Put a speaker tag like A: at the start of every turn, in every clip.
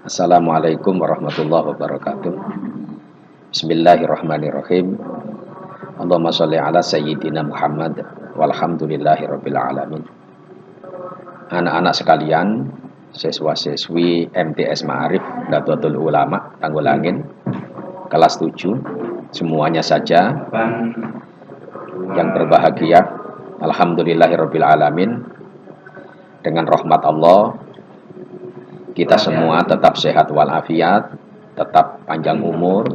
A: Assalamualaikum warahmatullahi wabarakatuh. Bismillahirrahmanirrahim. Allahumma sholli ala sayyidina Muhammad walhamdulillahi rabbil alamin. Anak-anak sekalian, siswa-siswi MTS Ma'arif Nahdlatul Ulama Tanggulangin kelas 7, semuanya saja yang berbahagia, alhamdulillahi rabbil alamin. Dengan rahmat Allah, kita semua tetap sehat walafiat, tetap panjang umur.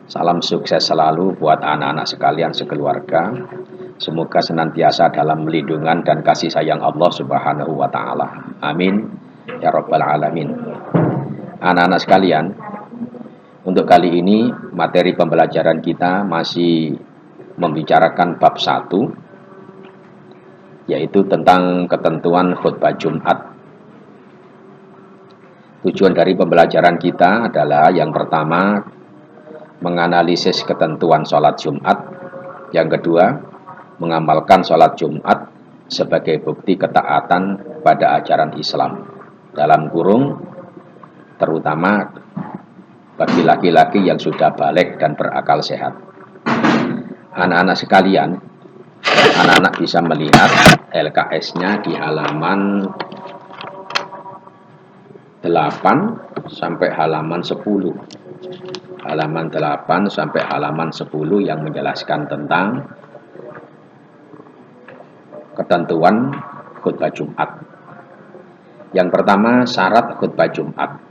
A: Salam sukses selalu buat anak-anak sekalian sekeluarga. Semoga senantiasa dalam lindungan dan kasih sayang Allah Subhanahu wa taala. Amin ya rabbal alamin. Anak-anak sekalian, untuk kali ini materi pembelajaran kita masih membicarakan bab 1, yaitu tentang ketentuan khutbah Jumat. Tujuan dari pembelajaran kita adalah yang pertama, menganalisis ketentuan sholat Jumat. Yang kedua, mengamalkan sholat Jumat sebagai bukti ketaatan pada ajaran Islam. Dalam kurung, terutama bagi laki-laki yang sudah balik dan berakal sehat. Anak-anak sekalian, anak-anak bisa melihat LKS-nya di halaman 8 sampai halaman 10. Halaman 8 sampai halaman 10 yang menjelaskan tentang ketentuan khutbah Jumat. Yang pertama, syarat khutbah Jumat.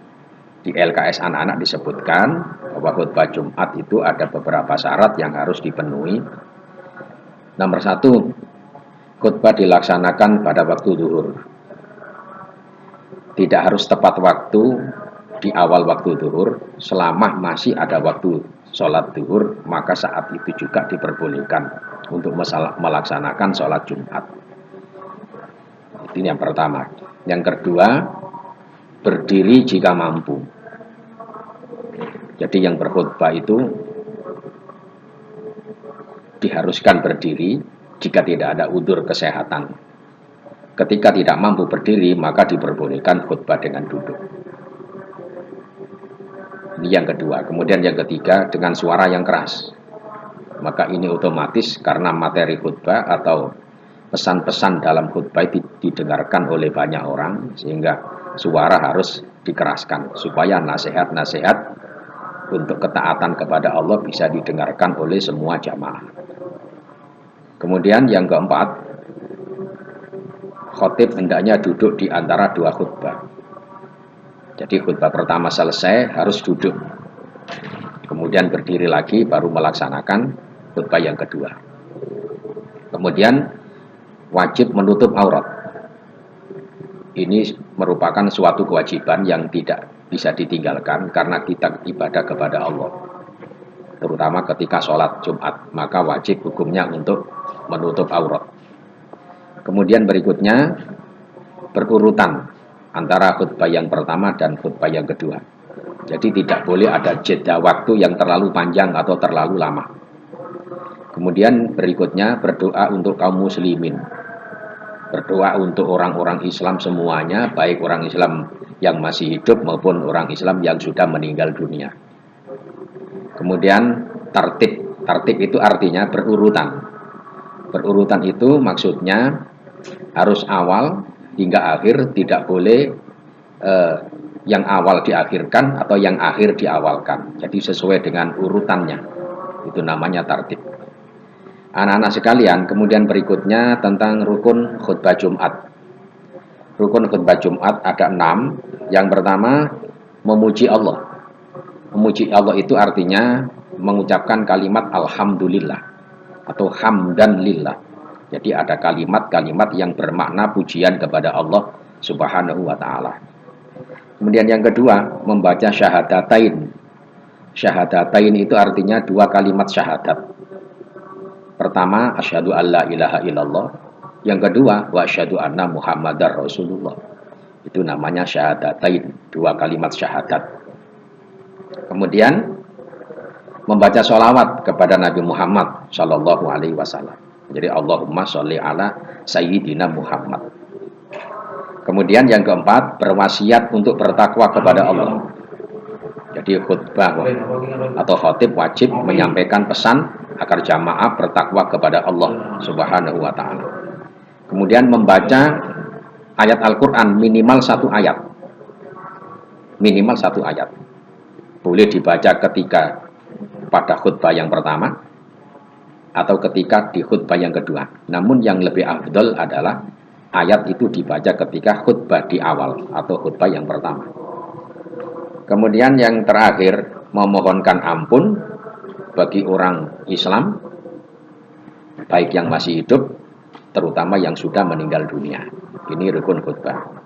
A: Di LKS anak-anak disebutkan bahwa khutbah Jumat itu ada beberapa syarat yang harus dipenuhi. Nomor 1, khutbah dilaksanakan pada waktu zuhur. Tidak harus tepat waktu di awal waktu zuhur, selama masih ada waktu sholat zuhur, maka saat itu juga diperbolehkan untuk melaksanakan sholat Jumat. Ini yang pertama. Yang kedua, berdiri jika mampu. Jadi yang berkhutbah itu diharuskan berdiri jika tidak ada udzur kesehatan. Ketika tidak mampu berdiri, maka diperbolehkan khutbah dengan duduk. Ini yang kedua. Kemudian yang ketiga, dengan suara yang keras. Maka ini otomatis karena materi khutbah atau pesan-pesan dalam khutbah didengarkan oleh banyak orang, sehingga suara harus dikeraskan supaya nasihat-nasihat untuk ketaatan kepada Allah bisa didengarkan oleh semua jamaah. Kemudian yang keempat, khotib hendaknya duduk di antara dua khutbah. Jadi khutbah pertama selesai harus duduk, kemudian berdiri lagi baru melaksanakan khutbah yang kedua. Kemudian wajib menutup aurat. Ini merupakan suatu kewajiban yang tidak bisa ditinggalkan karena kita ibadah kepada Allah, terutama ketika sholat Jumat, maka wajib hukumnya untuk menutup aurat. Kemudian berikutnya berurutan antara khutbah yang pertama dan khutbah yang kedua. Jadi tidak boleh ada jeda waktu yang terlalu panjang atau terlalu lama. Kemudian berikutnya berdoa untuk kaum muslimin. Berdoa untuk orang-orang Islam semuanya, baik orang Islam yang masih hidup maupun orang Islam yang sudah meninggal dunia. Kemudian tartib. Tartib itu artinya berurutan. Berurutan itu maksudnya harus awal hingga akhir, tidak boleh yang awal diakhirkan atau yang akhir diawalkan. Jadi sesuai dengan urutannya. Itu namanya tartib. Anak-anak sekalian, kemudian berikutnya tentang rukun khutbah Jumat. Rukun khutbah Jumat ada 6. Yang pertama, memuji Allah. Memuji Allah itu artinya mengucapkan kalimat alhamdulillah atau hamdan lillah. Jadi ada kalimat-kalimat yang bermakna pujian kepada Allah Subhanahu wa ta'ala. Kemudian yang kedua, membaca syahadatain. Syahadatain itu artinya 2 kalimat syahadat. Pertama, asyhadu alla ilaha illallah. Yang kedua, wa asyhadu anna muhammadar rasulullah. Itu namanya syahadatain, 2 kalimat syahadat. Kemudian membaca sholawat kepada Nabi Muhammad Sallallahu Alaihi Wasallam. Jadi Allahumma sholli ala sayyidina Muhammad. Kemudian yang keempat, berwasiat untuk bertakwa kepada Allah. Jadi khutbah atau khatib wajib menyampaikan pesan agar jamaah bertakwa kepada Allah Subhanahu wa taala. Kemudian membaca ayat Al-Qur'an minimal 1 ayat. Minimal 1 ayat. Boleh dibaca ketika pada khutbah yang pertama atau ketika di khutbah yang kedua. Namun yang lebih afdal adalah ayat itu dibaca ketika khutbah di awal atau khutbah yang pertama. Kemudian yang terakhir, memohonkan ampun bagi orang Islam, baik yang masih hidup, terutama yang sudah meninggal dunia. Ini rukun khutbah.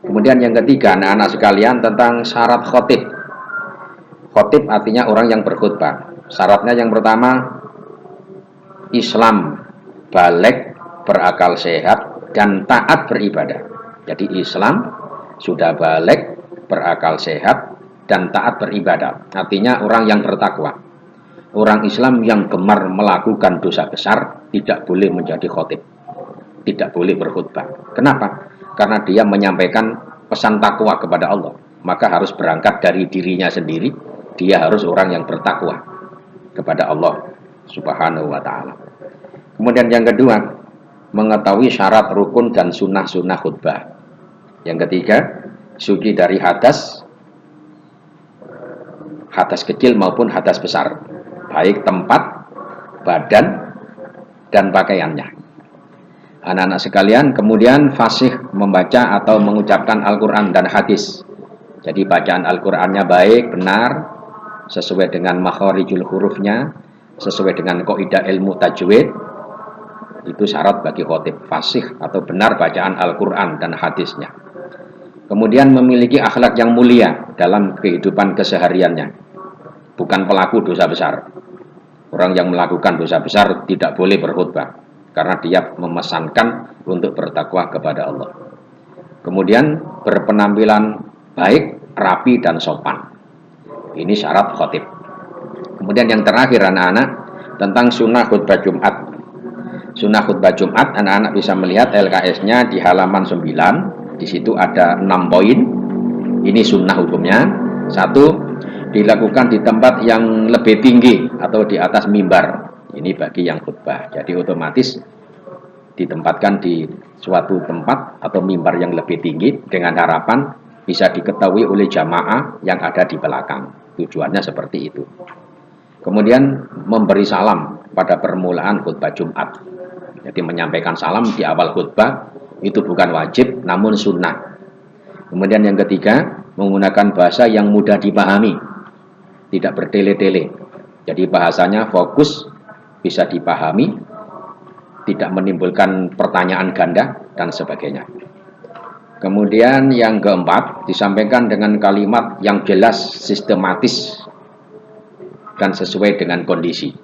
A: Kemudian yang ketiga, anak-anak sekalian, tentang syarat khotib. Khotib artinya orang yang berkhutbah. Syaratnya yang pertama, Islam baligh, berakal sehat, dan taat beribadah. Jadi Islam sudah baligh, berakal sehat, dan taat beribadah. Artinya orang yang bertakwa. Orang Islam yang gemar melakukan dosa besar tidak boleh menjadi khotib, tidak boleh berkhutbah. Kenapa? Karena dia menyampaikan pesan takwa kepada Allah. Maka harus berangkat dari dirinya sendiri. Dia harus orang yang bertakwa kepada Allah Subhanahu wa ta'ala. Kemudian yang kedua, mengetahui syarat rukun dan sunnah-sunnah khutbah. Yang ketiga, suci dari hadas kecil maupun hadas besar, baik tempat, badan, dan pakaiannya. Anak-anak sekalian, kemudian fasih membaca atau mengucapkan Al-Quran dan hadis. Jadi bacaan Al-Qurannya baik, benar, sesuai dengan makharijul hurufnya, sesuai dengan kaidah ilmu tajwid. Itu syarat bagi khotib, fasih atau benar bacaan Al-Quran dan hadisnya. Kemudian memiliki akhlak yang mulia dalam kehidupan kesehariannya, bukan pelaku dosa besar. Orang yang melakukan dosa besar tidak boleh berkhutbah, karena dia memesankan untuk bertakwa kepada Allah. Kemudian berpenampilan baik, rapi, dan sopan. Ini syarat khotib. Kemudian yang terakhir anak-anak, tentang sunnah khutbah Jumat. Sunnah khutbah Jumat, anak-anak bisa melihat LKS-nya di halaman 9. Di situ ada 6 poin. Ini sunnah hukumnya. 1, dilakukan di tempat yang lebih tinggi atau di atas mimbar. Ini bagi yang khutbah. Jadi otomatis ditempatkan di suatu tempat atau mimbar yang lebih tinggi dengan harapan bisa diketahui oleh jamaah yang ada di belakang. Tujuannya seperti itu. Kemudian memberi salam pada permulaan khutbah Jumat. Jadi menyampaikan salam di awal khutbah itu bukan wajib, namun sunnah. Kemudian yang ketiga, menggunakan bahasa yang mudah dipahami, tidak bertele-tele. Jadi bahasanya fokus, bisa dipahami, tidak menimbulkan pertanyaan ganda, dan sebagainya. Kemudian yang keempat, disampaikan dengan kalimat yang jelas, sistematis, dan sesuai dengan kondisi.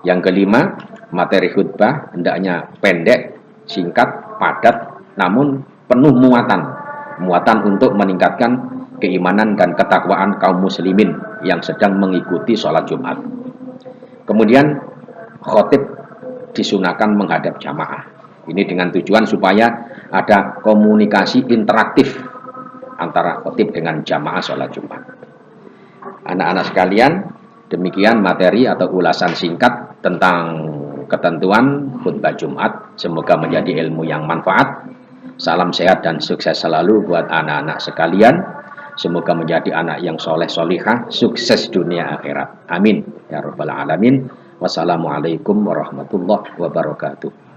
A: Yang kelima, materi khutbah hendaknya pendek, singkat, padat, namun penuh muatan untuk meningkatkan keimanan dan ketakwaan kaum muslimin yang sedang mengikuti sholat Jumat. Kemudian khotib disunahkan menghadap jamaah. Ini dengan tujuan supaya ada komunikasi interaktif antara khotib dengan jamaah sholat Jumat. Anak-anak sekalian, demikian materi atau ulasan singkat tentang ketentuan khutbah Jumat. Semoga menjadi ilmu yang manfaat. Salam sehat dan sukses selalu buat anak-anak sekalian. Semoga menjadi anak yang soleh solihah, sukses dunia akhirat. Amin ya rabbal alamin. Wassalamualaikum warahmatullahi wabarakatuh.